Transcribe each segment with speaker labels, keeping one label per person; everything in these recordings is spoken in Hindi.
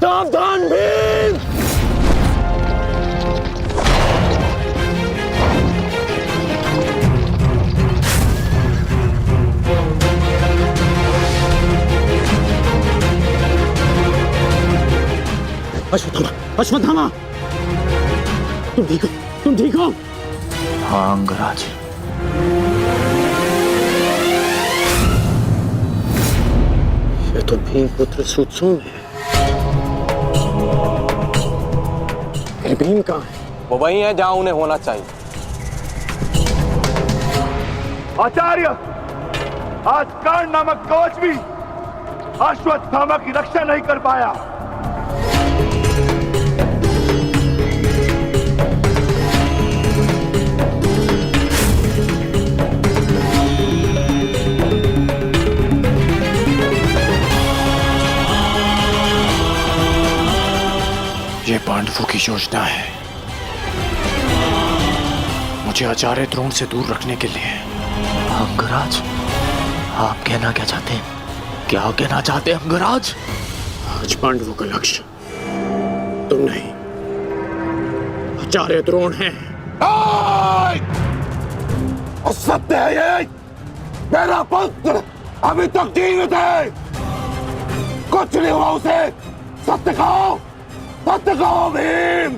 Speaker 1: सावधान भीम! अश्वत्थामा, अश्वत्थामा, तुम ठीक हो? तुम ठीक हो?
Speaker 2: हाँ अंगराज।
Speaker 1: ये तो भीम पुत्र सूत्सोम है। फिर भीम कहाँ है?
Speaker 3: वो वही है जहां उन्हें होना चाहिए।
Speaker 4: आचार्य, आज कर्ण नामक कवच भी अश्वत्थामा की रक्षा नहीं कर पाया।
Speaker 2: ये पांडवों की योजना है, मुझे आचार्य द्रोण से दूर रखने के लिए। अंगराज, आप कहना क्या चाहते हैं? क्या कहना चाहते हैं अंगराज?
Speaker 1: आज पांडवों का लक्ष्य तुम नहीं, आचार्य द्रोण है।
Speaker 4: सत्य है ये, मेरा पुत्र अभी तक जीवित है, कुछ नहीं हुआ उसे। सत्य कहो, सत्य कहो भीम।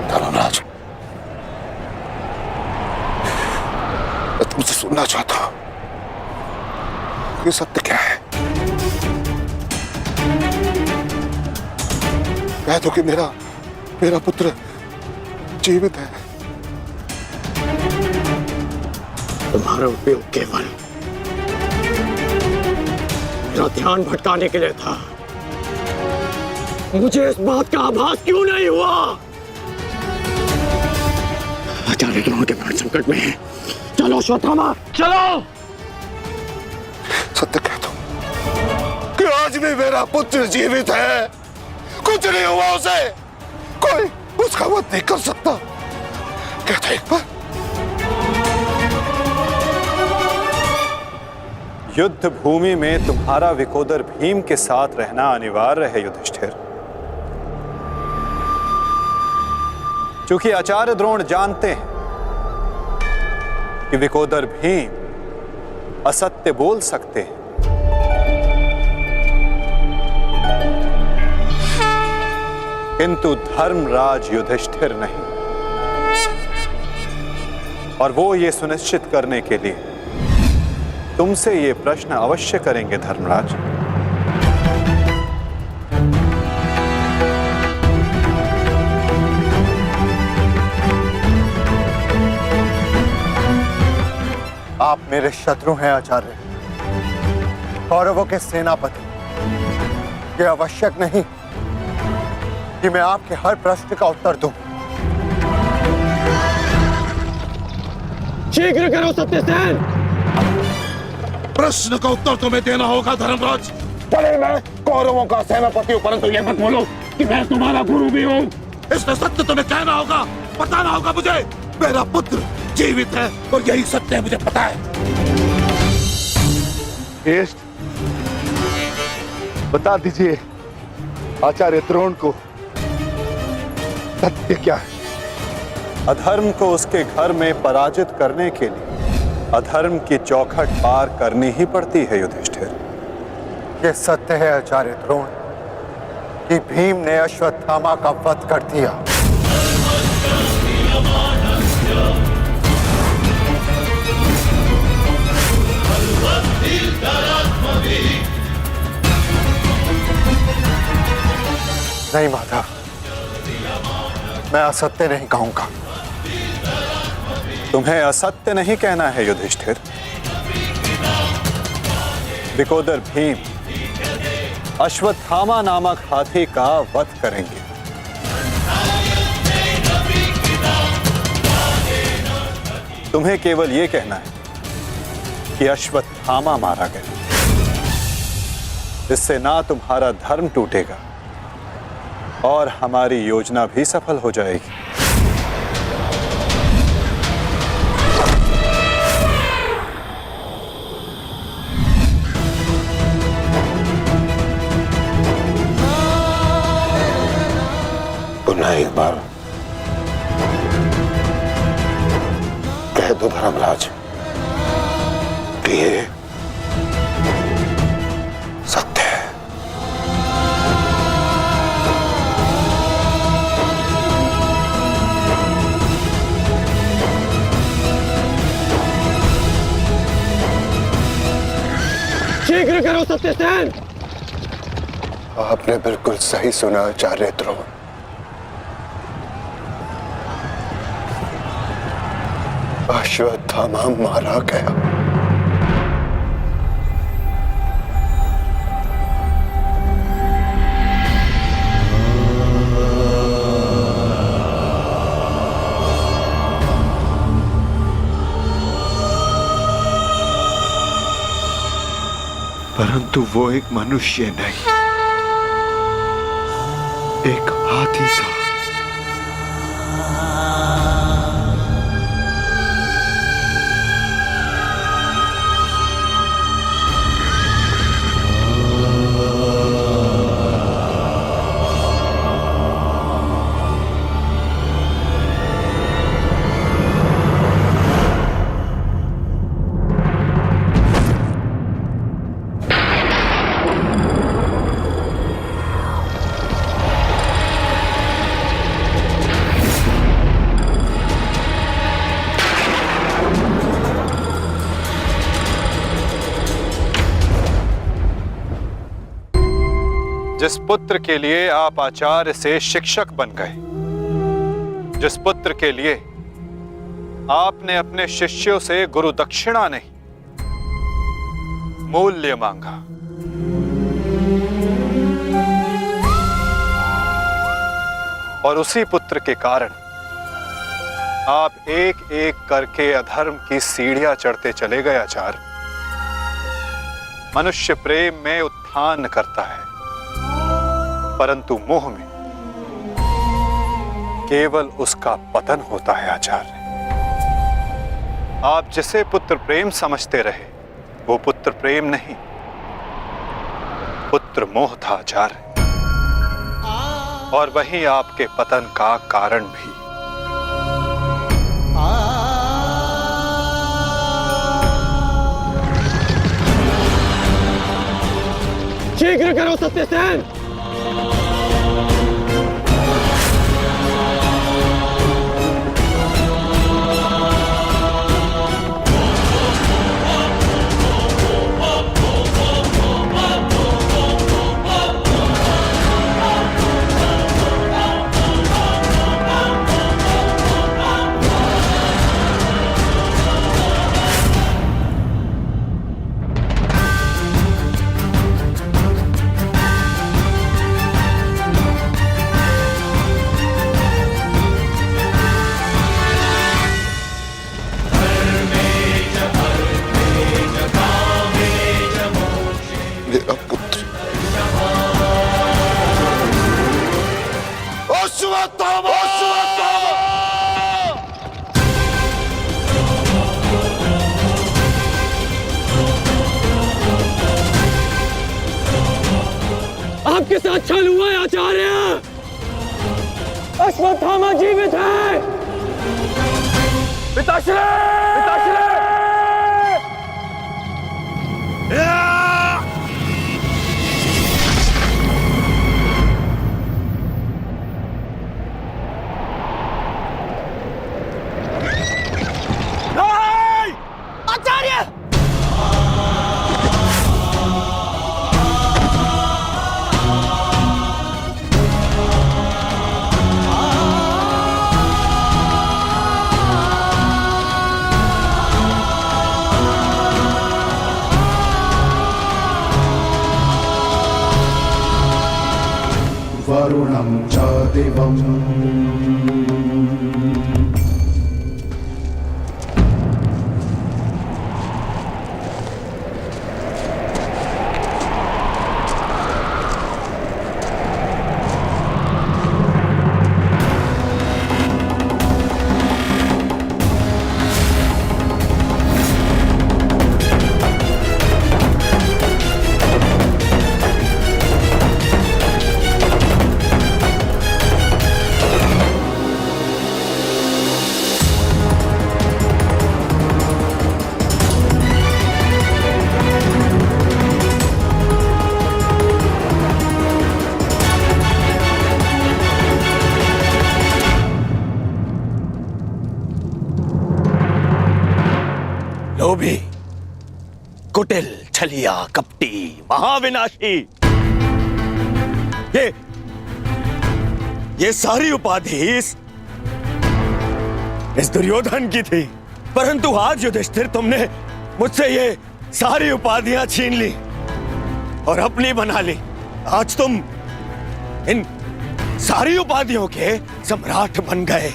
Speaker 4: धर्मराज, मैं तुमसे सुनना चाहता हूं, ये सत्य क्या है? कह दो कि मेरा पुत्र जीवित है।
Speaker 1: तुम्हारा उपयोग केवल मेरा ध्यान भटकाने के लिए था। मुझे इस बात का आभास क्यों नहीं हुआ? आचार्य द्रोण के प्राण संकट में है। चलो अश्वत्थामा, चलो।
Speaker 4: सत्य कह दो कि आज भी मेरा पुत्र जीवित है, कुछ नहीं हुआ उसे, कोई उसका वध नहीं कर सकता। कहता एक बार।
Speaker 5: युद्ध भूमि में तुम्हारा विकोदर भीम के साथ रहना अनिवार्य है युधिष्ठिर, क्योंकि आचार्य द्रोण जानते हैं कि विकोदर भीम असत्य बोल सकते हैं, किंतु धर्मराज युधिष्ठिर नहीं। और वो ये सुनिश्चित करने के लिए तुमसे ये प्रश्न अवश्य करेंगे धर्मराज।
Speaker 4: आप मेरे शत्रु हैं आचार्य, कौरवों के सेनापति। यह आवश्यक नहीं कि मैं आपके हर प्रश्न का उत्तर दूं।
Speaker 1: शीघ्र करो सत्यसेन।
Speaker 4: प्रश्न का उत्तर तुम्हें देना होगा धर्मराज।
Speaker 1: भले मैं कौरवों का सेनापति हूं, परंतु ये मत बोलो कि मैं तुम्हारा गुरु भी हूं।
Speaker 4: इसमें सत्य तुम्हें कहना होगा, बताना होगा मुझे। मेरा पुत्र जीवित है और यही सत्य है, मुझे पता है। श्रेष्ठ, बता दीजिए आचार्य द्रोण को सत्य क्या है?
Speaker 5: अधर्म को उसके घर में पराजित करने के लिए अधर्म की चौखट पार करनी ही पड़ती है युधिष्ठिर।
Speaker 4: यह सत्य है आचार्य द्रोण कि भीम ने अश्वत्थामा का वध कर दिया। नहीं माधव, मैं असत्य नहीं कहूंगा।
Speaker 5: तुम्हें असत्य नहीं कहना है युधिष्ठिर। विकोदर भीम अश्वत्थामा नामक हाथी का वध करेंगे। तुम्हें केवल यह कहना है कि अश्वत्थामा मारा गया। इससे ना तुम्हारा धर्म टूटेगा और हमारी योजना भी सफल हो जाएगी।
Speaker 1: पुनः एक बार कह दो धर्मराज कि ये सत्य है।
Speaker 2: शीघ्र करो सत्यसेन।
Speaker 3: आपने बिल्कुल सही सुना आचार्य द्रोण। अश्वत्थामा मारा गया।
Speaker 6: परंतु वो एक मनुष्य नहीं, एक हाथी था।
Speaker 5: जिस पुत्र के लिए आप आचार्य से शिक्षक बन गए, जिस पुत्र के लिए आपने अपने शिष्यों से गुरु दक्षिणा नहीं मूल्य मांगा, और उसी पुत्र के कारण आप एक एक करके अधर्म की सीढ़ियां चढ़ते चले गए। आचार्य मनुष्य प्रेम में उत्थान करता है, परंतु मोह में केवल उसका पतन होता है। आचार्य आप जिसे पुत्र प्रेम समझते रहे वो पुत्र प्रेम नहीं, पुत्र मोह था आचार्य, और वही आपके पतन का कारण भी।
Speaker 2: शीघ्र करो सत्यसेन। आपके साथ छल हुआ है आचार्य। अश्वत्थामा जीवित है। पिताश्री! पिताश्री! आचार्य!
Speaker 7: वरुणं च दिवम्
Speaker 2: कुटिल, छलिया, कपटी, महाविनाशी, ये सारी उपाधि इस दुर्योधन की थी। परंतु आज युधिष्ठिर तुमने मुझसे ये सारी उपाधियां छीन ली और अपनी बना ली। आज तुम इन सारी उपाधियों के सम्राट बन गए।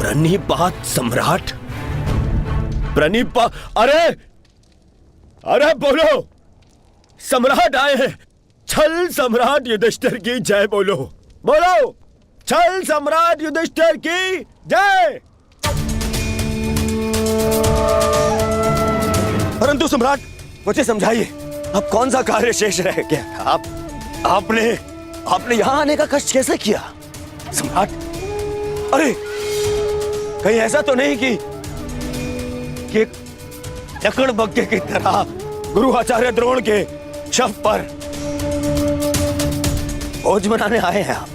Speaker 2: प्रणिपात सम्राट, अरे बोलो, सम्राट आए हैं। छल सम्राट युधिष्ठिर की जय बोलो, बोलो, छल सम्राट युधिष्ठिर की जय। परंतु सम्राट, मुझे समझाइए, अब कौन सा कार्य शेष रह गया था? आपने यहां आने का कष्ट कैसे किया सम्राट? अरे कहीं ऐसा तो नहीं कि लकड़बग्घे की तरह गुरु आचार्य द्रोण के शव पर भोज बनाने आए हैं आप?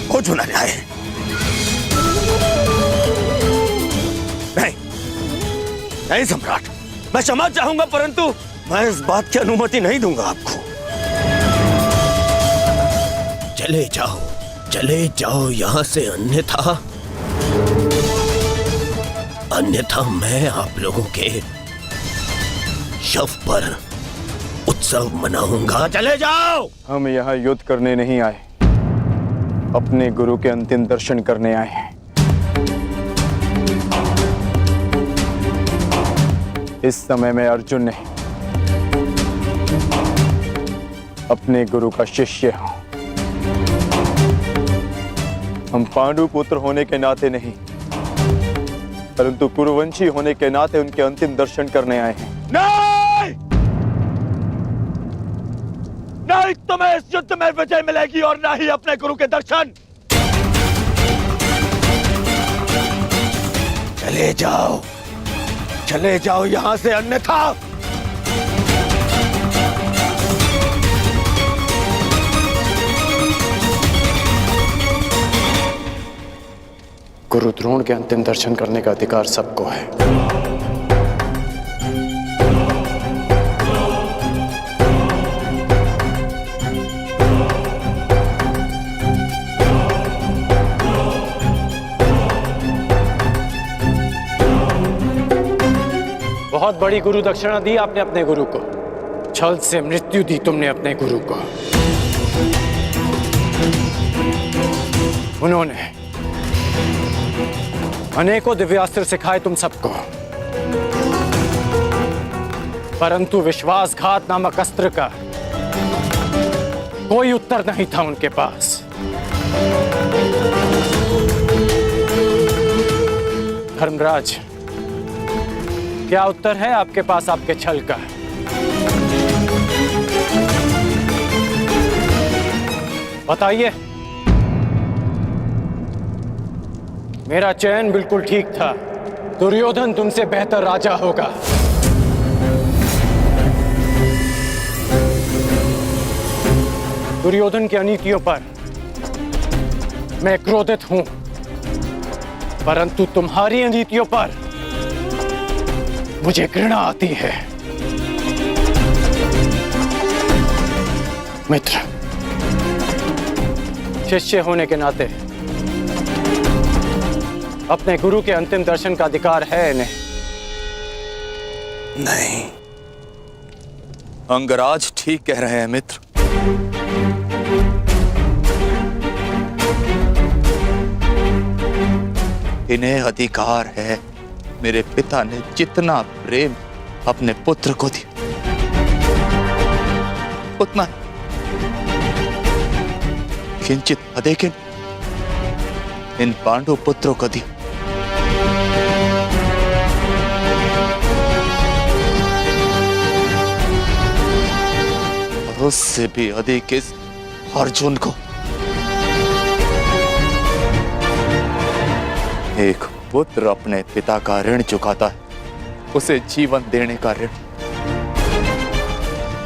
Speaker 2: भोज बनाने आए हैं? नहीं सम्राट, मैं क्षमा चाहूंगा, परंतु मैं इस बात की अनुमति नहीं दूंगा आपको। चले जाओ यहां से, अन्यथा मैं आप लोगों के शव पर उत्सव मनाऊंगा। चले जाओ।
Speaker 5: हम यहाँ युद्ध करने नहीं आए, अपने गुरु के अंतिम दर्शन करने आए हैं। इस समय में अर्जुन नहीं, अपने गुरु का शिष्य हूं। हम पांडु पुत्र होने के नाते नहीं, परंतु कुरुवंशी होने के नाते उनके अंतिम दर्शन करने आए हैं।
Speaker 2: नहीं, तुम्हें इस युद्ध में विजय मिलेगी और ना ही अपने गुरु के दर्शन। चले जाओ यहां से, अन्यथा
Speaker 7: गुरु द्रोण के अंतिम दर्शन करने का अधिकार सबको है।
Speaker 8: बहुत बड़ी गुरु दक्षिणा दी आपने अपने गुरु को, छल से मृत्यु दी तुमने अपने गुरु को। उन्होंने अनेकों दिव्यास्त्र सिखाए तुम सबको, परंतु विश्वासघात नामक अस्त्र का कोई उत्तर नहीं था उनके पास। धर्मराज, क्या उत्तर है आपके पास आपके छल का? बताइए। मेरा चयन बिल्कुल ठीक था, दुर्योधन तुमसे बेहतर राजा होगा। दुर्योधन की अनीतियों पर मैं क्रोधित हूं, परंतु तुम्हारी अनीतियों पर मुझे घृणा आती है। मित्र, शिष्य होने के नाते अपने गुरु के अंतिम दर्शन का अधिकार है इन्हें?
Speaker 2: नहीं, अंगराज ठीक कह रहे हैं मित्र। इन्हें अधिकार है। मेरे पिता ने जितना प्रेम अपने पुत्र को दिया, उतना किंचित अधिक इन पांडु पुत्रों को दिया। उससे भी अधिक इस अर्जुन को।
Speaker 9: एक पुत्र अपने पिता का ऋण चुकाता है, उसे जीवन देने का ऋण।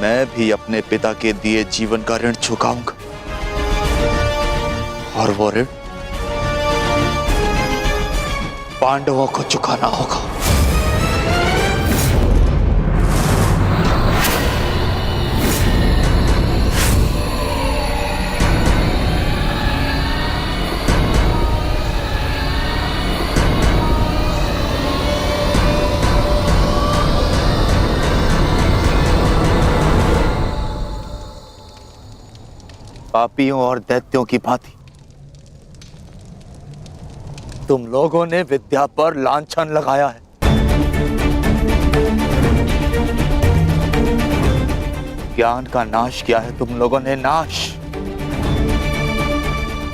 Speaker 9: मैं भी अपने पिता के दिए जीवन का ऋण चुकाऊंगा, और वो ऋण पांडवों को चुकाना होगा। पापियों और दैत्यों की भांति तुम लोगों ने विद्या पर लांछन लगाया है। ज्ञान का नाश किया है तुम लोगों ने, नाश।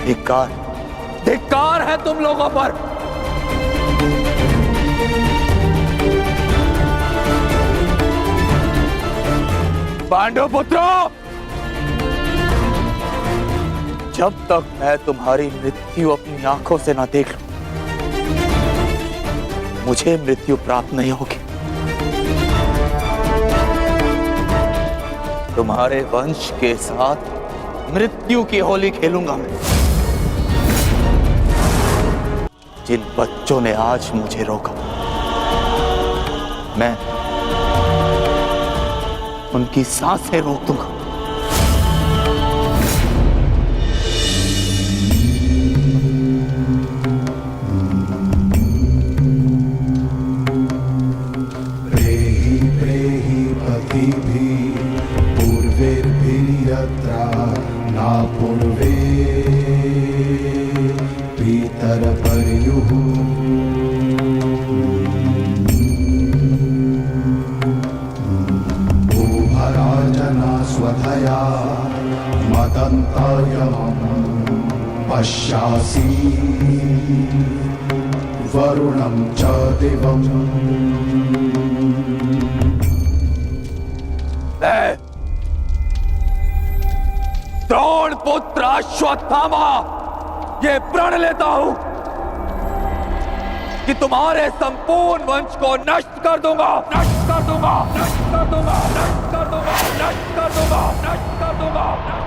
Speaker 9: धिक्कार, धिक्कार है तुम लोगों पर। पांडव पुत्रों, जब तक मैं तुम्हारी मृत्यु अपनी आंखों से ना देख लूं, मुझे मृत्यु प्राप्त नहीं होगी। तुम्हारे वंश के साथ मृत्यु की होली खेलूंगा मैं। जिन बच्चों ने आज मुझे रोका, मैं उनकी सांसें रोक दूंगा।
Speaker 3: पश्यासि वरुणं च दिवम्।
Speaker 9: द्रोण पुत्र अश्वत्थामा, ये प्रण लेता हूं कि तुम्हारे संपूर्ण वंश को नष्ट कर दूंगा, नष्ट कर दूंगा, नष्ट कर दूंगा, नष्ट कर दूंगा, नष्ट कर दूंगा, नष्ट कर दूंगा, नष्ट कर दूंगा।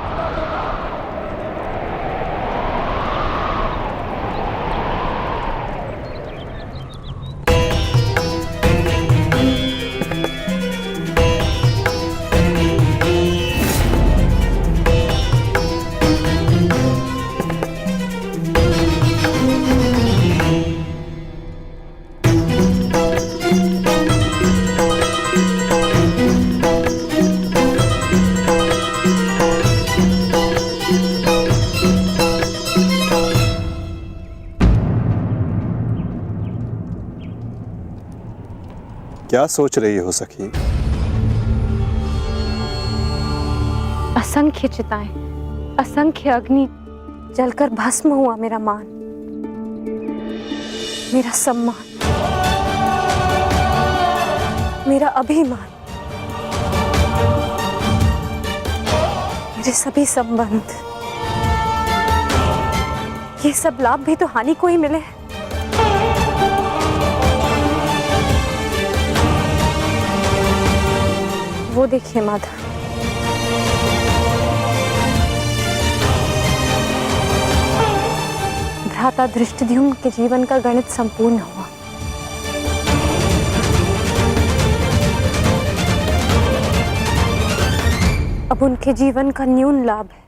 Speaker 5: क्या सोच रही हो सखी?
Speaker 10: असंख्य चिताएं, असंख्य अग्नि जलकर भस्म हुआ मेरा मान, मेरा सम्मान, मेरा अभिमान, मेरे सभी संबंध, ये सब लाभ भी तो हानि को ही मिले हैं। वो देखिए माधव, भ्राता धृष्टद्युम्न के जीवन का गणित संपूर्ण हुआ। अब उनके जीवन का न्यून लाभ है।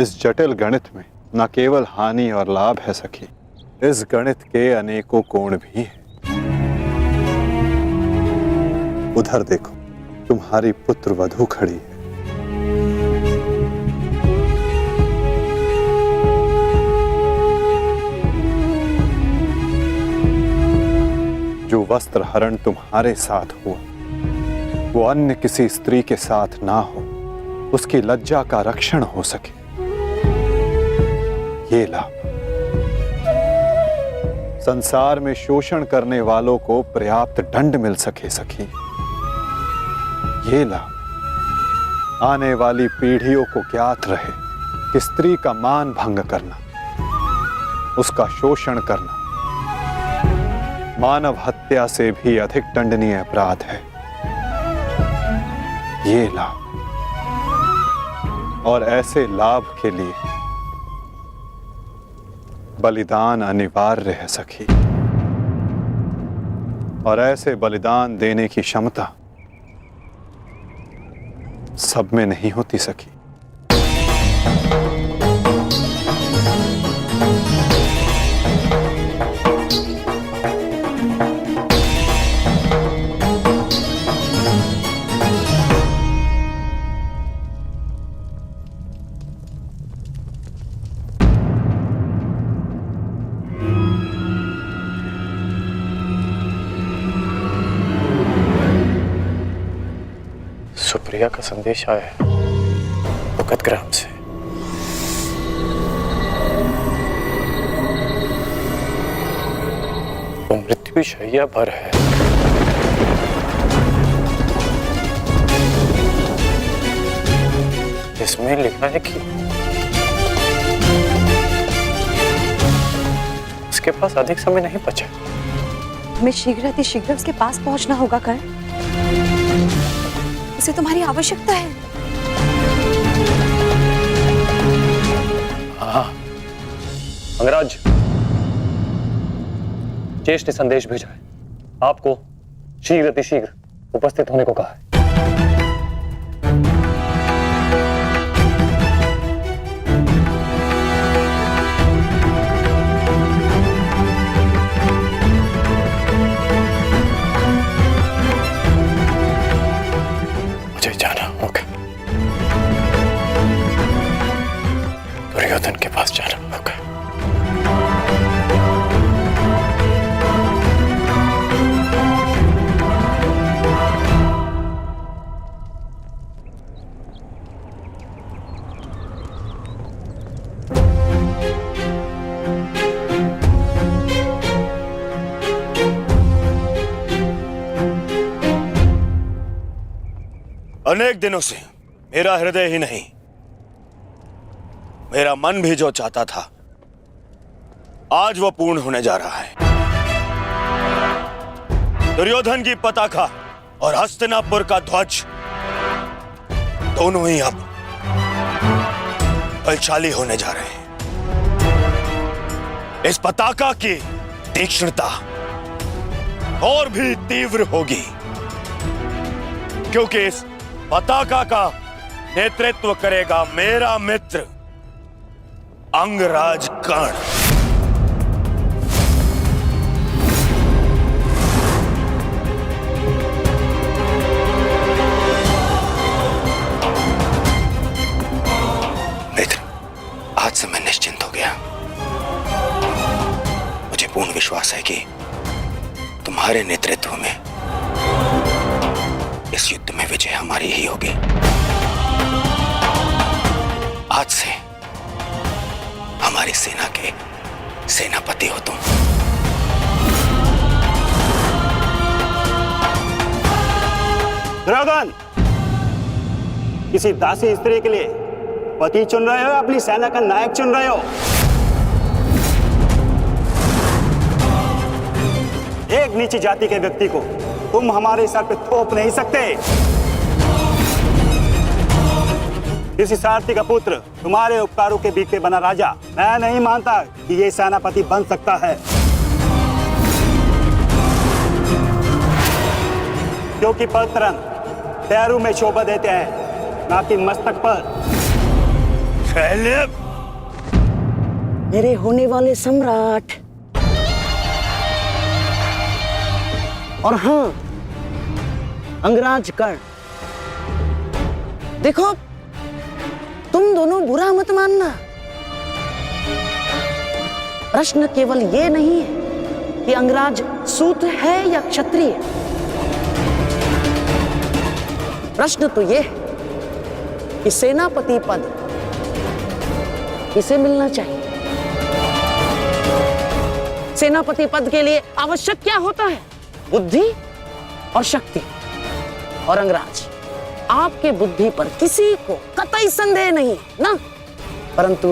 Speaker 5: इस जटिल गणित में न केवल हानि और लाभ है सखी, इस गणित के अनेकों कोण भी हैं। उधर देखो, तुम्हारी पुत्र वधू खड़ी है। जो वस्त्र हरण तुम्हारे साथ हुआ, वो अन्य किसी स्त्री के साथ ना हो, उसकी लज्जा का रक्षण हो सके, ये लाभ। संसार में शोषण करने वालों को पर्याप्त दंड मिल सके सखी, ये लाभ। आने वाली पीढ़ियों को ज्ञात रहे कि स्त्री का मान भंग करना उसका शोषण करना मानव हत्या से भी अधिक दंडनीय अपराध है। ये लाभ, और ऐसे लाभ के लिए बलिदान अनिवार्य है सखी, और ऐसे बलिदान देने की क्षमता सब में नहीं होती सखी।
Speaker 7: सुप्रिया का संदेश आया है भगतग्राम से। वो मृत्यु शैया पर है। इसमें लिखा है कि उसके पास अधिक समय नहीं बचा।
Speaker 10: हमें शीघ्र उसके पास पहुंचना होगा कर्ण। उसे तुम्हारी आवश्यकता है।
Speaker 7: हाँ, अंगराज, ज्येष्ठ ने संदेश भेजा है, आपको शीघ्र उपस्थित होने को कहा है। मुझे जाना होगा, दुर्योधन के पास जाना होगा।
Speaker 2: अनेक दिनों से मेरा हृदय ही नहीं, मेरा मन भी जो चाहता था, आज वो पूर्ण होने जा रहा है। दुर्योधन की पताका और हस्तिनापुर का ध्वज दोनों ही अब बलशाली होने जा रहे हैं। इस पताका की तीक्ष्णता और भी तीव्र होगी, क्योंकि इस पताका का नेतृत्व करेगा मेरा मित्र अंगराज कर्ण।
Speaker 7: मित्र, आज से मैं निश्चिंत हो गया। मुझे पूर्ण विश्वास है कि तुम्हारे नेतृत्व में इस युद्ध में विजय हमारी ही होगी। आज से हमारी सेना के सेनापति हो तुम।
Speaker 11: दुर्योधन, किसी दासी स्त्री के लिए पति चुन रहे हो, अपनी सेना का नायक चुन रहे हो? एक नीची जाति के व्यक्ति को तुम हमारे सर पे थोप नहीं सकते। किसी सारथी का पुत्र तुम्हारे उपकारों के बीच पे बना राजा मैं नहीं मानता कि ये सेनापति बन सकता है, क्योंकि पलतरन पैरों में शोभा देते हैं, ना कि मस्तक पर।
Speaker 12: मेरे होने वाले सम्राट, और हाँ अंगराज कर्ण, देखो तुम दोनों बुरा मत मानना। प्रश्न केवल ये नहीं है कि अंगराज सूत्र है या क्षत्रिय। प्रश्न तो ये है कि सेनापति पद किसे मिलना चाहिए। सेनापति पद के लिए आवश्यक क्या होता है? बुद्धि और शक्ति। और अंगराज, आपके बुद्धि पर किसी को कतई संदेह नहीं ना, परंतु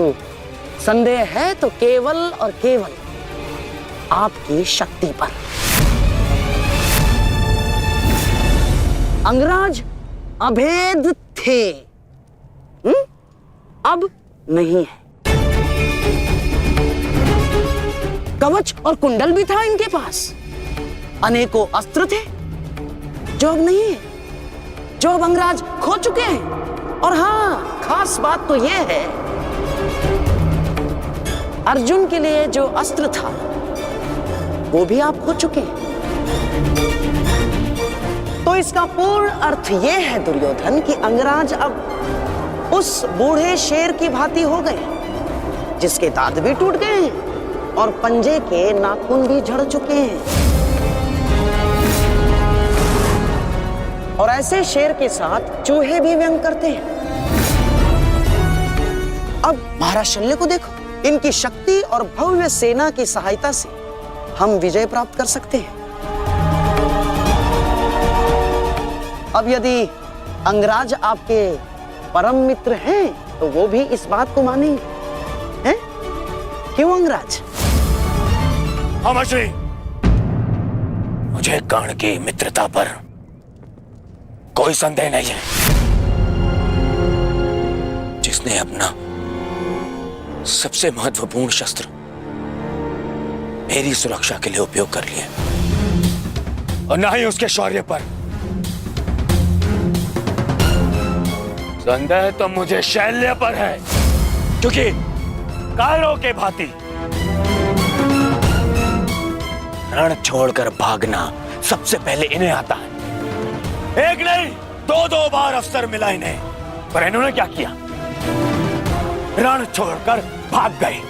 Speaker 12: संदेह है तो केवल और केवल आपकी शक्ति पर। अंगराज अभेद थे, अब नहीं है। कवच और कुंडल भी था इनके पास, अनेकों अस्त्र थे जो अब नहीं है, जो अब अंगराज खो चुके हैं। और हाँ, खास बात तो यह है, अर्जुन के लिए जो अस्त्र था वो भी आप खो चुके हैं। तो इसका पूर्ण अर्थ यह है दुर्योधन कि अंगराज अब उस बूढ़े शेर की भांति हो गए जिसके दांत भी टूट गए हैं और पंजे के नाखून भी झड़ चुके हैं। और ऐसे शेर के साथ चूहे भी व्यंग करते हैं। अब महाराज शल्य को देखो, इनकी शक्ति और भव्य सेना की सहायता से हम विजय प्राप्त कर सकते हैं। अब यदि अंगराज आपके परम मित्र हैं तो वो भी इस बात को मानेंगे, हैं? क्यों अंगराज?
Speaker 2: हाँ श्री, मुझे कर्ण की मित्रता पर कोई संदेह नहीं है। जिसने अपना सबसे महत्वपूर्ण शस्त्र मेरी सुरक्षा के लिए उपयोग कर लिया, और ना ही उसके शौर्य पर। संदेह तो मुझे शैल्य पर है, क्योंकि कालों के भांति रण छोड़कर भागना सबसे पहले इन्हें आता है। एक नहीं, दो बार अवसर मिला इन्हें, पर इन्होंने क्या किया? रण छोड़कर भाग गए,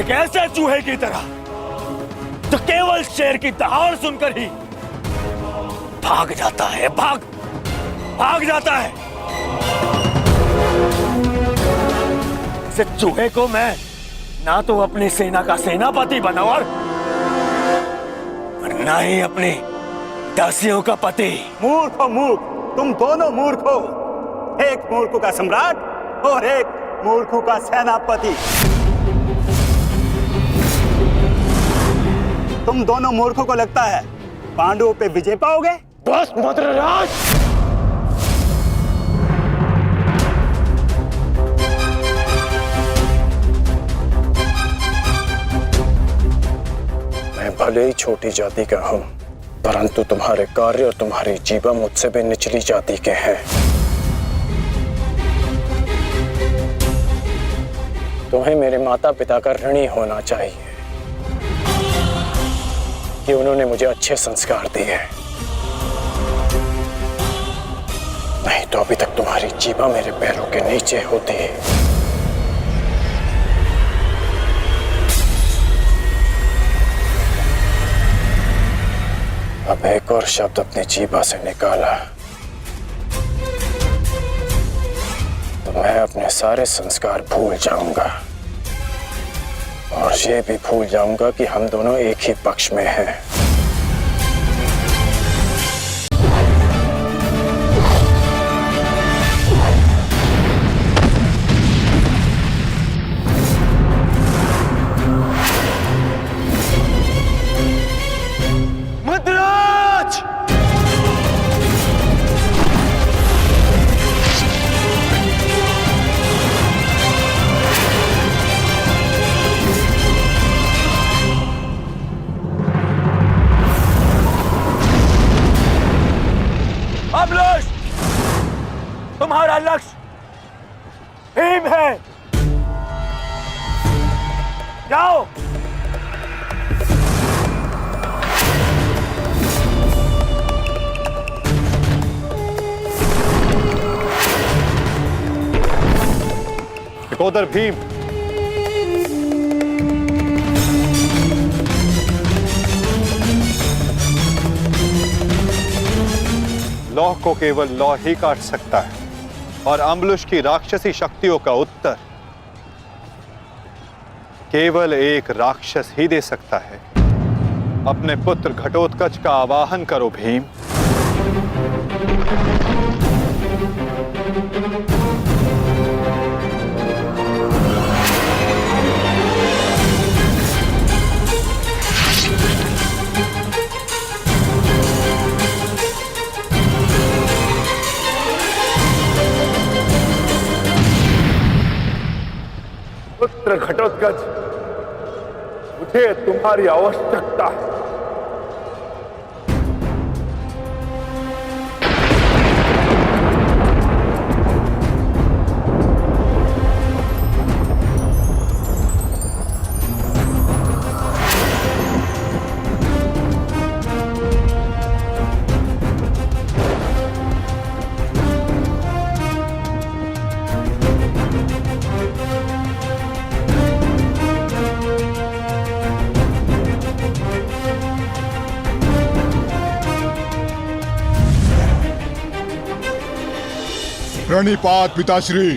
Speaker 2: एक ऐसे चूहे की तरह तो केवल शेर की दहाड़ सुनकर ही भाग जाता है, भाग जाता है। इस चूहे को मैं ना तो अपनी सेना का सेनापति बनाऊं और ना ही अपनी दासियों का पति।
Speaker 11: मूर्ख हो मूर्ख, तुम दोनों मूर्ख हो। एक मूर्ख का सम्राट और एक मूर्ख का सेनापति। तुम दोनों मूर्खों को लगता है पांडवों पे विजय पाओगे?
Speaker 2: बस मद्रराज,
Speaker 13: मैं भले ही छोटी जाति का हूं, परंतु तुम्हारे कार्य और तुम्हारी जीवा मुझसे भी निचली जाति के हैं। तुम्हें मेरे माता पिता का ऋणी होना चाहिए कि उन्होंने मुझे अच्छे संस्कार दिए, नहीं तो अभी तक तुम्हारी जीवा मेरे पैरों के नीचे होती। अब एक और शब्द अपनी जीभा से निकाला तो मैं अपने सारे संस्कार भूल जाऊंगा, और ये भी भूल जाऊंगा कि हम दोनों एक ही पक्ष में हैं।
Speaker 2: मद्राज! अभिलाष, तुम्हारा लक्ष्य भीम है। जाओ।
Speaker 5: उधर भीम। लौह को केवल लौह ही काट सकता है, और अम्बुलुष की राक्षसी शक्तियों का उत्तर केवल एक राक्षस ही दे सकता है। अपने पुत्र घटोत्कच का आवाहन करो भीम।
Speaker 4: घटोत्कच, मुझे तुम्हारी आवश्यकता है।
Speaker 3: प्रणिपात पिताश्री।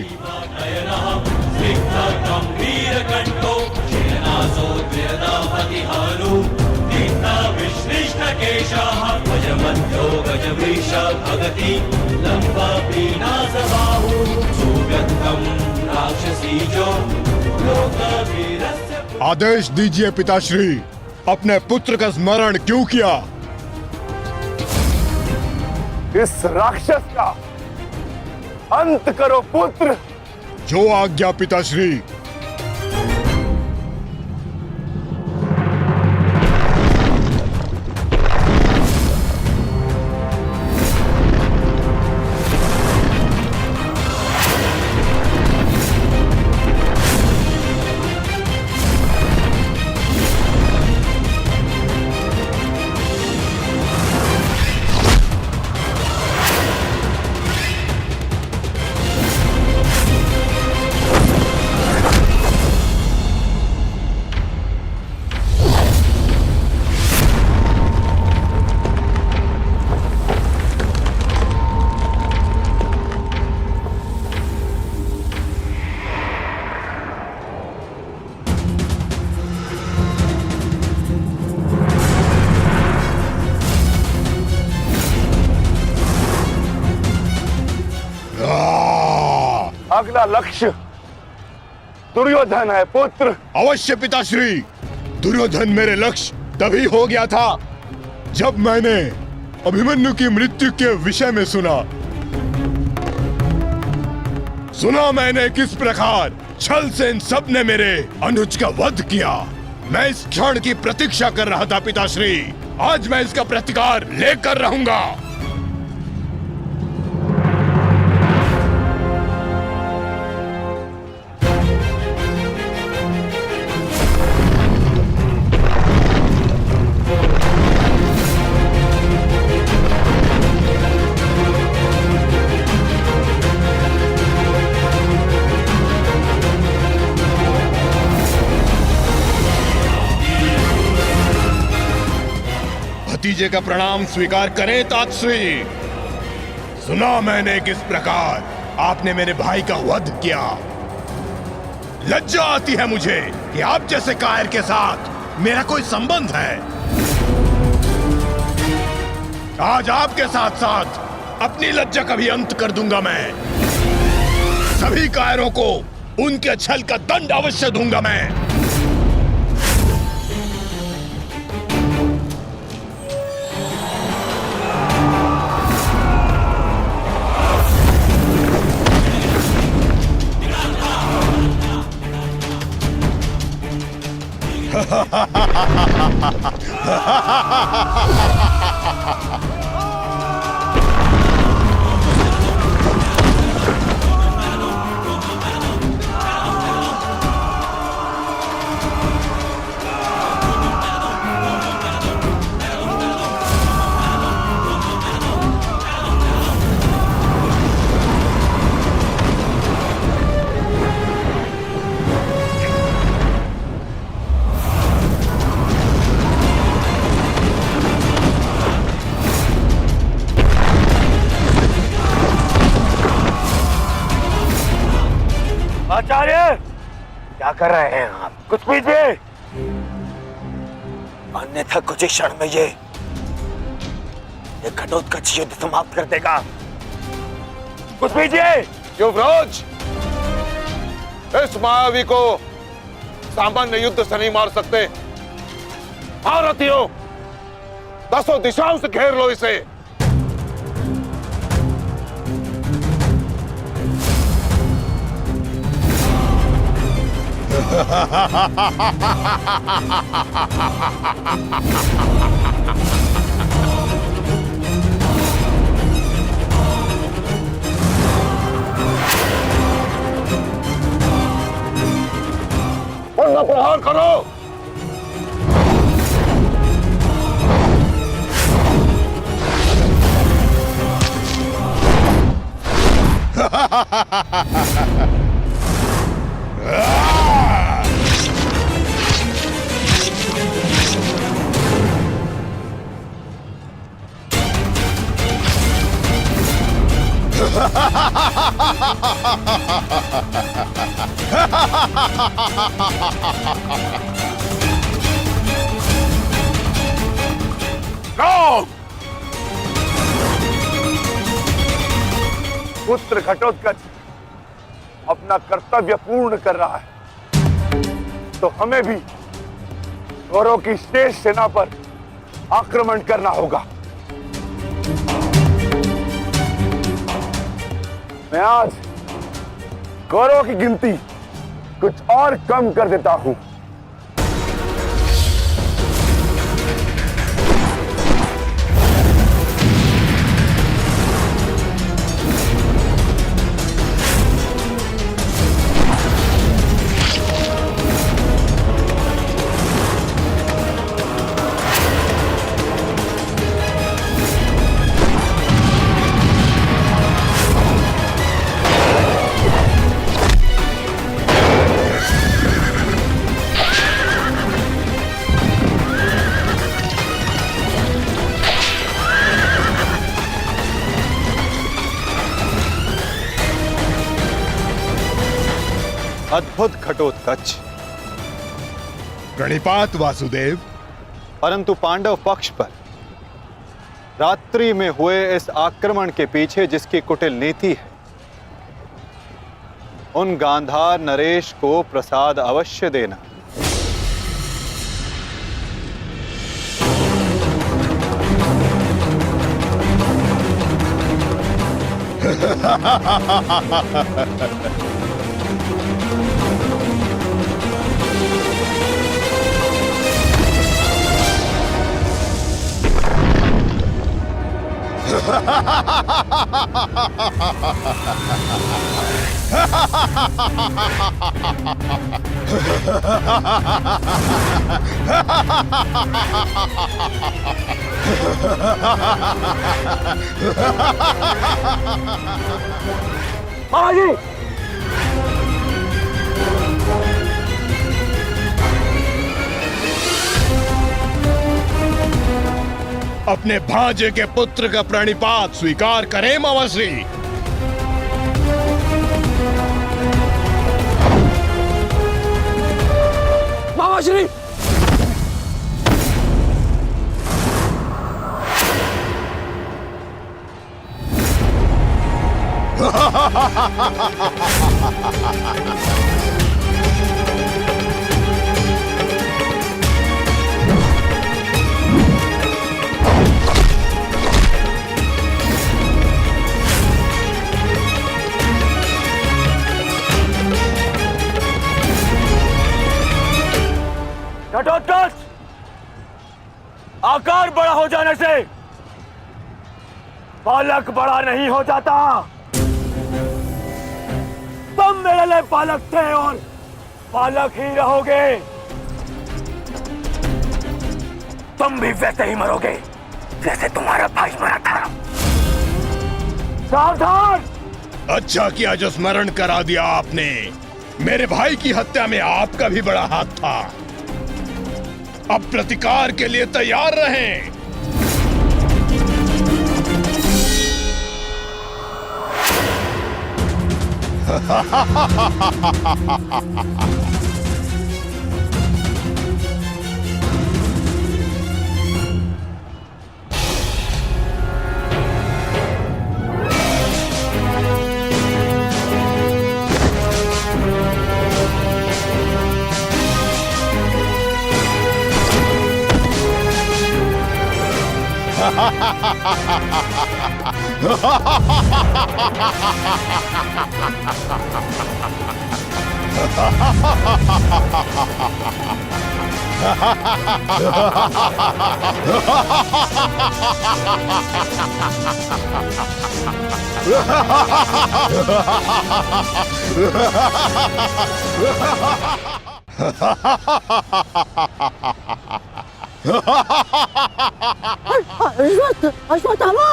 Speaker 3: आदेश दीजिए पिताश्री, अपने पुत्र का स्मरण क्यों किया?
Speaker 4: इस राक्षस का अंत करो पुत्र।
Speaker 3: जो आज्ञा पिताश्री।
Speaker 4: अगला लक्ष्य दुर्योधन है पुत्र।
Speaker 3: अवश्य पिताश्री, दुर्योधन मेरे लक्ष्य तभी हो गया था जब मैंने अभिमन्यु की मृत्यु के विषय में सुना मैंने किस प्रकार छल से इन सब ने मेरे अनुज का वध किया। मैं इस क्षण की प्रतीक्षा कर रहा था पिताश्री। आज मैं इसका प्रतिकार लेकर रहूंगा। भतीजे का प्रणाम स्वीकार करें तातश्री। सुना मैंने किस प्रकार आपने मेरे भाई का वध किया। लज्जा आती है मुझे कि आप जैसे कायर के साथ मेरा कोई संबंध है। आज आपके साथ साथ अपनी लज्जा का भी अंत कर दूंगा मैं। सभी कायरों को उनके छल का दंड अवश्य दूंगा मैं।
Speaker 4: आचार्य, क्या कर रहे हैं आप? कुछ पीजिए, अन्यथा कुछ ही क्षण में ये घटोत्कच युद्ध समाप्त कर देगा। कुछ पीजिए।
Speaker 1: युवराज, इस मायावी को सामान्य युद्ध से नहीं मार सकते। भारतीयों, 10 दिशाओं से घेर लो इसे। वरना प्रहार करो।
Speaker 4: कौन? पुत्र घटोत्कच अपना कर्तव्य पूर्ण कर रहा है, तो हमें भी कौरवों की शेष सेना पर आक्रमण करना होगा। मैं आज कौरवों की गिनती कुछ और कम कर देता हूं।
Speaker 5: अद्भुत घटोत्कच,
Speaker 3: प्रणिपात वासुदेव।
Speaker 5: परंतु पांडव पक्ष पर रात्रि में हुए इस आक्रमण के पीछे जिसकी कुटिल नीति है, उन गांधार नरेश को प्रसाद अवश्य देना।
Speaker 4: महाराज,
Speaker 3: अपने भांजे के पुत्र का प्रणिपात स्वीकार करें मामाश्री।
Speaker 9: मामाश्री,
Speaker 2: घटोत्कच, आकार बड़ा हो जाने से बालक बड़ा नहीं हो जाता। तुम मेरे लिए बालक थे और बालक ही रहोगे। तुम भी वैसे ही मरोगे जैसे तुम्हारा भाई मरा था। सावधान!
Speaker 3: अच्छा किया जो स्मरण करा दिया आपने। मेरे भाई की हत्या में आपका भी बड़ा हाथ था। अब प्रतिकार के लिए तैयार रहें।
Speaker 12: अश्वत्थामा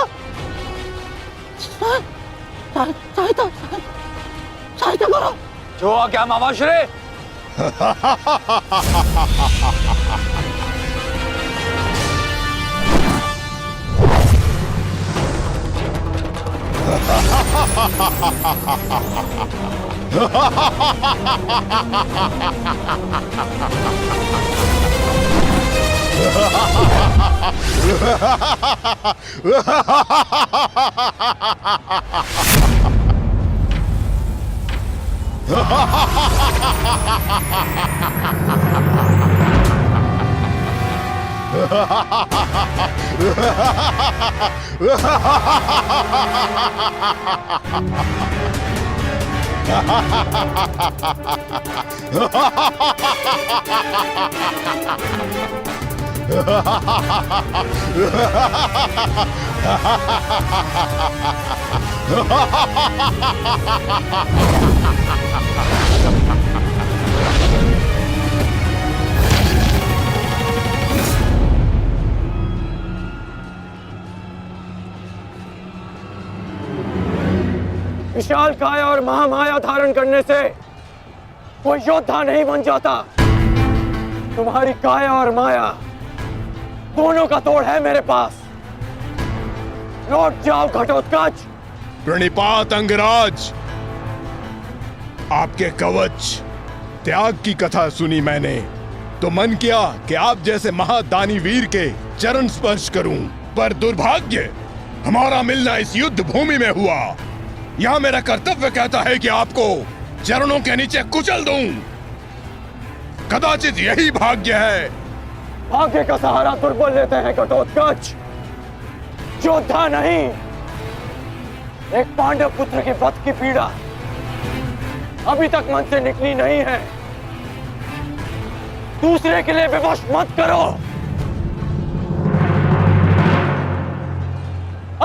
Speaker 12: सहायता करो।
Speaker 9: जो आज्ञा मामाश्री।
Speaker 8: विशाल काया और महामाया धारण करने से कोई योद्धा नहीं बन जाता। तुम्हारी काया और माया दोनों का तोड़ है मेरे पास। लौट जाओ घटोत्कच।
Speaker 3: प्रणिपात अंगराज, आपके कवच त्याग की कथा सुनी मैंने तो मन किया कि आप जैसे महादानी वीर के चरण स्पर्श करूं, पर दुर्भाग्य हमारा मिलना इस युद्ध भूमि में हुआ। यहां मेरा कर्तव्य कहता है कि आपको चरणों के नीचे कुचल दूं। कदाचित यही भाग्य है।
Speaker 8: भाग्य का सहारा दुर्बल लेते हैं घटोत्कच, योद्धा नहीं। एक पांडव पुत्र के वध की पीड़ा अभी तक मन से निकली नहीं है। दूसरे के लिए विवश मत करो।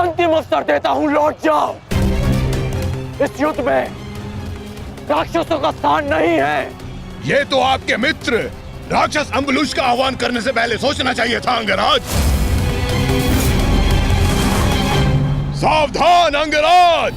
Speaker 8: अंतिम अवसर देता हूं, लौट जाओ। इस युद्ध में राक्षसों का स्थान नहीं है।
Speaker 3: ये तो आपके मित्र राक्षस अम्बुलुष का आह्वान करने से पहले सोचना चाहिए था अंगराज। सावधान अंगराज।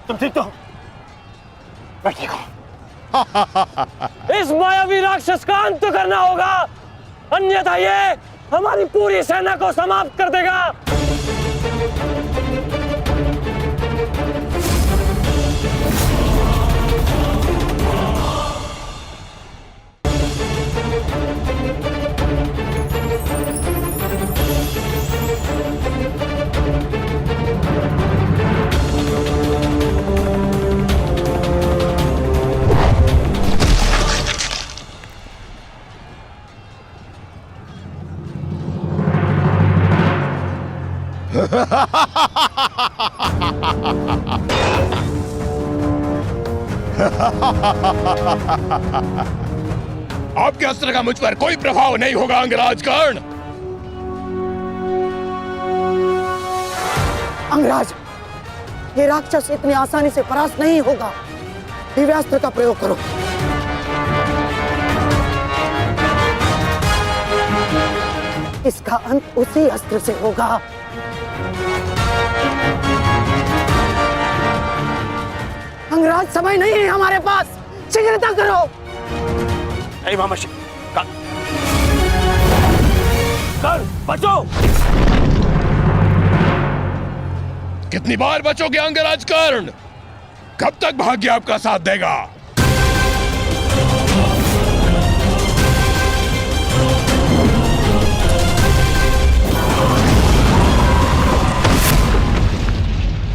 Speaker 8: तुम ठीक तो? मैं ठीक हूं। इस मायावी राक्षस का अंत करना होगा, अन्यथा ये हमारी पूरी सेना को समाप्त कर देगा।
Speaker 3: आपके अस्त्र का मुझ पर कोई प्रभाव नहीं होगा अंगराज कर्ण।
Speaker 12: अंगराज, ये राक्षस इतनी आसानी से परास्त नहीं होगा। दिव्यास्त्र का प्रयोग करो। इसका अंत उसी अस्त्र से होगा। अंगराज, समय नहीं है हमारे पास, शीघ्रता करो।
Speaker 2: नहीं मामाश्री, कर बचो।
Speaker 3: कितनी बार बचोगे अंगराज कर्ण? कब तक भाग्य आपका साथ देगा?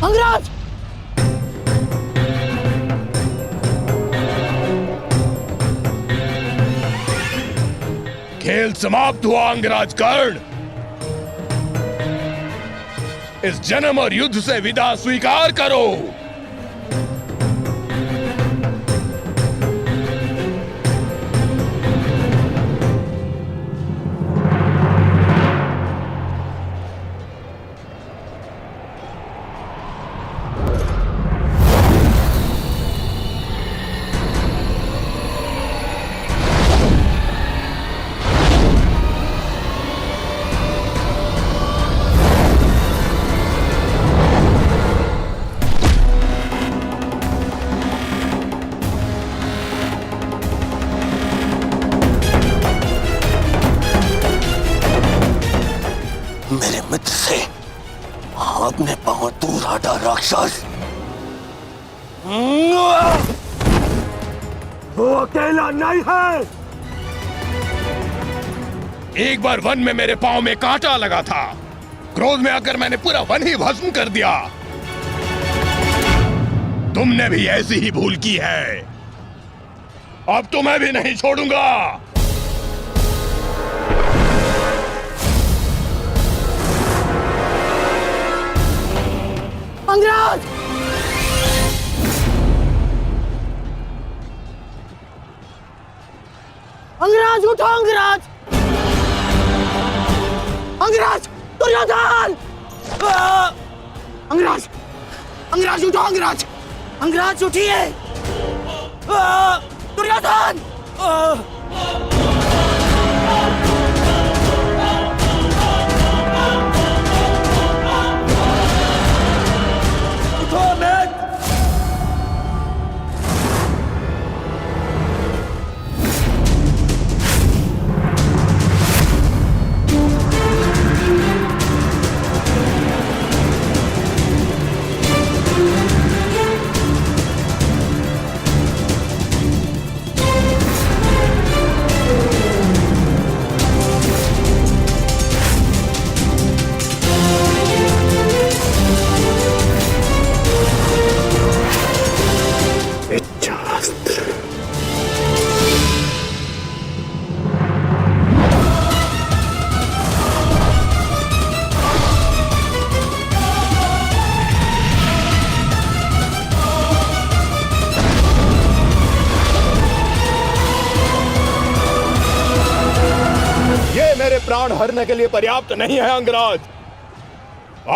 Speaker 12: अंगराज,
Speaker 3: खेल समाप्त हुआ अंगराज कर्ण। इस जन्म और युद्ध से विदा स्वीकार करो।
Speaker 2: मेरे मित्र से अपने पांव दूर हटा राक्षस। वो अकेला नहीं है।
Speaker 3: एक बार वन में मेरे पांव में कांटा लगा था। क्रोध में आकर मैंने पूरा वन ही भस्म कर दिया। तुमने भी ऐसी ही भूल की है। अब तो मैं भी नहीं छोड़ूंगा।
Speaker 12: अंगराज, अंगराज उठो। अंगराज, अंगराज, दुर्योधन! अंगराज, अंगराज उठो। अंगराज, अंगराज उठिए। दुर्योधन!
Speaker 3: प्राण हरने के लिए पर्याप्त नहीं है अंगराज।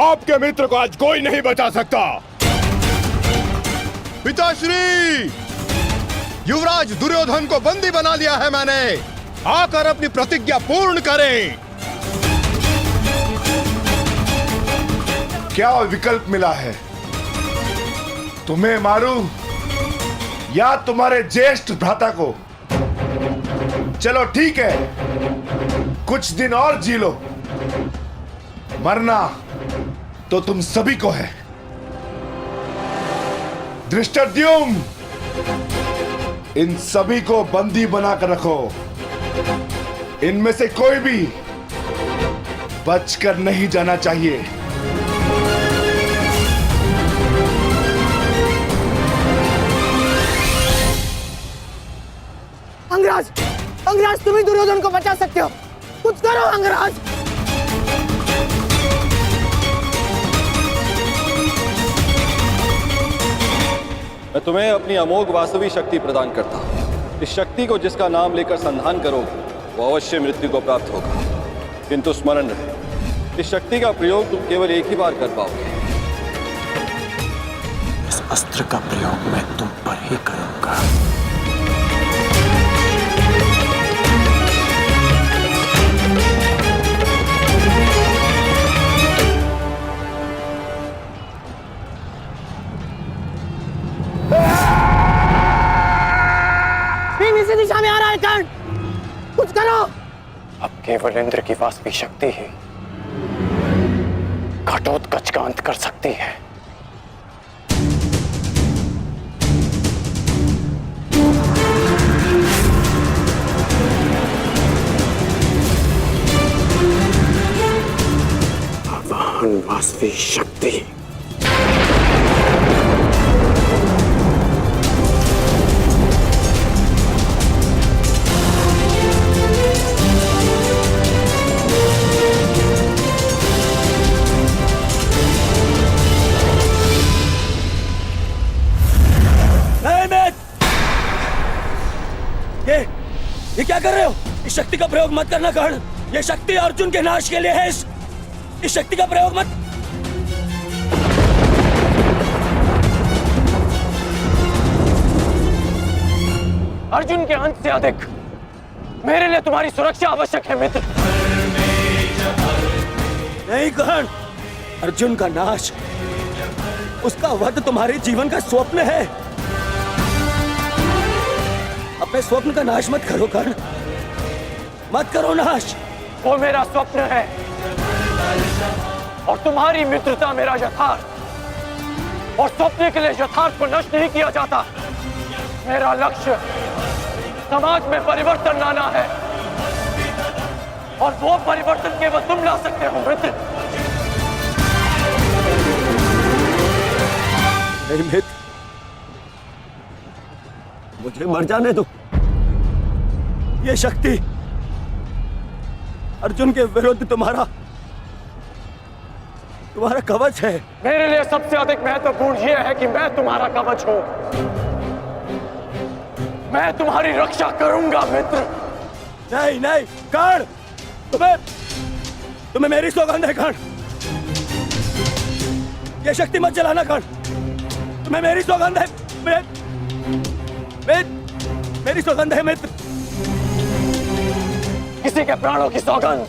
Speaker 3: आपके मित्र को आज कोई नहीं बचा सकता। पिताश्री, युवराज दुर्योधन को बंदी बना लिया है मैंने। आकर अपनी प्रतिज्ञा पूर्ण करें।
Speaker 4: क्या विकल्प मिला है? तुम्हें मारूं या तुम्हारे ज्येष्ठ भ्राता को? चलो ठीक है, कुछ दिन और जी लो। मरना तो तुम सभी को है। धृष्टद्युम्न, इन सभी को बंदी बनाकर रखो। इनमें से कोई भी बचकर नहीं जाना चाहिए।
Speaker 12: अंगराज, अंगराज, तुम ही दुर्योधन को बचा सकते हो। कुछ करो अंगराज।
Speaker 14: मैं तुम्हें अपनी अमोघ वास्तविक शक्ति प्रदान करता हूं।
Speaker 5: इस शक्ति को जिसका नाम लेकर संधान करोगे वो अवश्य मृत्यु को प्राप्त होगा, किंतु स्मरण रहे इस शक्ति का प्रयोग तुम केवल एक ही बार कर पाओगे।
Speaker 13: इस अस्त्र का प्रयोग मैं तुम पर ही करूंगा।
Speaker 8: इसी दिशा में आ रहा है कर्ण, कुछ करो।
Speaker 13: अब केवल इंद्र की वास्तविक शक्ति ही घटोत्कच का अंत कर सकती है। आवाहन वास्तविक शक्ति।
Speaker 2: ये क्या कर रहे हो? इस शक्ति का प्रयोग मत करना कर्ण। ये शक्ति अर्जुन के नाश के लिए है। इस शक्ति का प्रयोग मत।
Speaker 8: अर्जुन के अंत से अधिक मेरे लिए तुम्हारी सुरक्षा आवश्यक है मित्र।
Speaker 2: नहीं कर्ण, अर्जुन का नाश, उसका वध तुम्हारे जीवन का स्वप्न है। अपने स्वप्न का नाश मत करो कर्ण, मत करो नाश।
Speaker 8: वो मेरा स्वप्न है और तुम्हारी मित्रता मेरा यथार्थ। और स्वप्न के लिए यथार्थ को नष्ट नहीं किया जाता। मेरा लक्ष्य समाज में परिवर्तन लाना है और वो परिवर्तन केवल तुम ला सकते हो मित्र।
Speaker 2: नहीं मित्र, मुझे मर जाने दो। ये शक्ति अर्जुन के विरुद्ध तुम्हारा कवच है।
Speaker 8: मेरे लिए सबसे अधिक महत्वपूर्ण यह है कि मैं तुम्हारा कवच हूं। मैं तुम्हारी रक्षा करूंगा मित्र।
Speaker 2: नहीं नहीं कर्ण, तुम्हें मेरी सौगंध है कर्ण। ये शक्ति मत जलाना कर्ण, तुम्हें मेरी सौगंध है। मेरी सौगंध है मित्र।
Speaker 8: किसी के प्राणों की सौगंध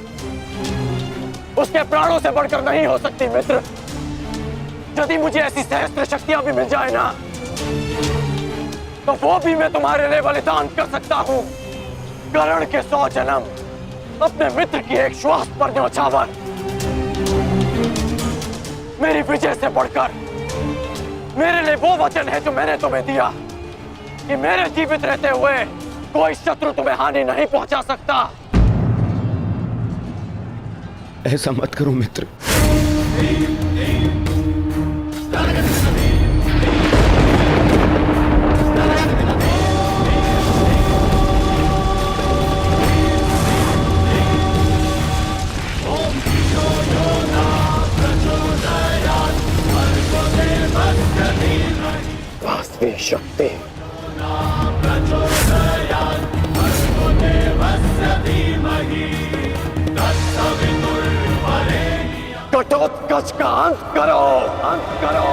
Speaker 8: उसके प्राणों से बढ़कर नहीं हो सकती मित्र। यदि मुझे ऐसी सहस्त्र शक्तियां भी मिल जाए ना, तो वो भी मैं तुम्हारे लिए बलिदान कर सकता हूं। कर्ण के 100 जन्म, अपने मित्र की एक श्वास पर न्योछावर। मेरी विजय से बढ़कर मेरे लिए वो वचन है जो मैंने तुम्हें दिया कि मेरे जीवित रहते हुए कोई शत्रु तुम्हें हानि नहीं पहुंचा सकता।
Speaker 2: ऐसा मत करो मित्र।
Speaker 13: वास्तविक शक्ति।
Speaker 8: घटोत्कच का अंत करो, अंत करो।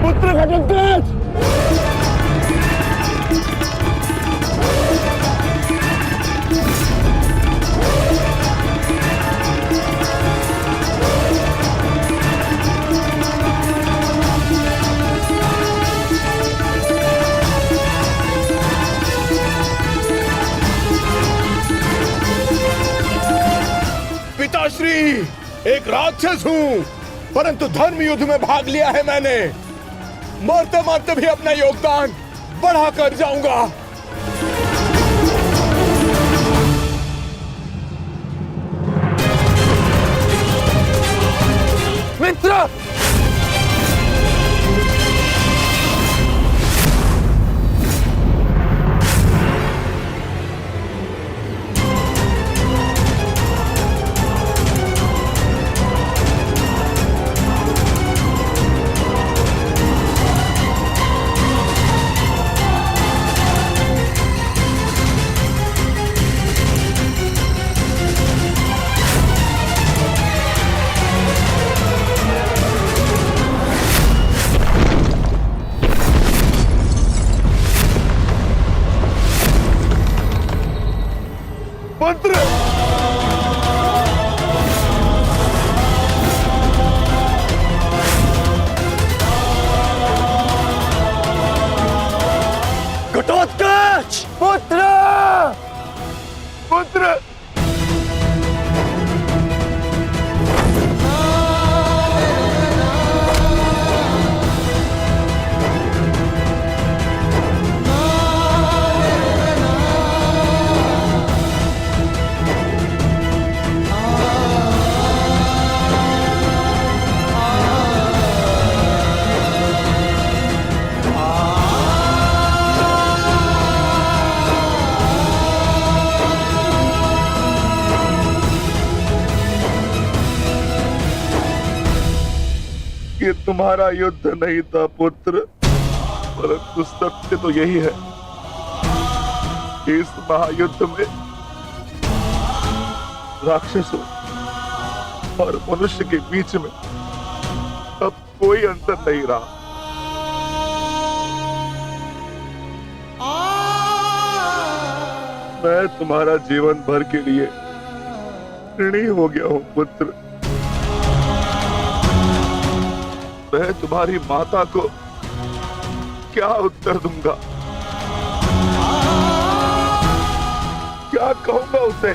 Speaker 4: पुत्र घटोत्कच,
Speaker 3: पिताश्री, एक राक्षस हूं, परंतु धर्म युद्ध में भाग लिया है मैंने। मरते मरते भी अपना योगदान बढ़ाकर जाऊंगा।
Speaker 8: मित्र,
Speaker 4: पुत्र
Speaker 2: घटोत्कच!
Speaker 4: पुत्र पुत्र ये तुम्हारा युद्ध नहीं था पुत्र, परंतु सत्य तो यही है कि इस महायुद्ध में राक्षसों और मनुष्य के बीच में अब कोई अंतर नहीं रहा। मैं तुम्हारा जीवन भर के लिए ऋणी हो गया हूं पुत्र। मैं तुम्हारी माता को क्या उत्तर दूंगा, क्या कहूंगा उसे?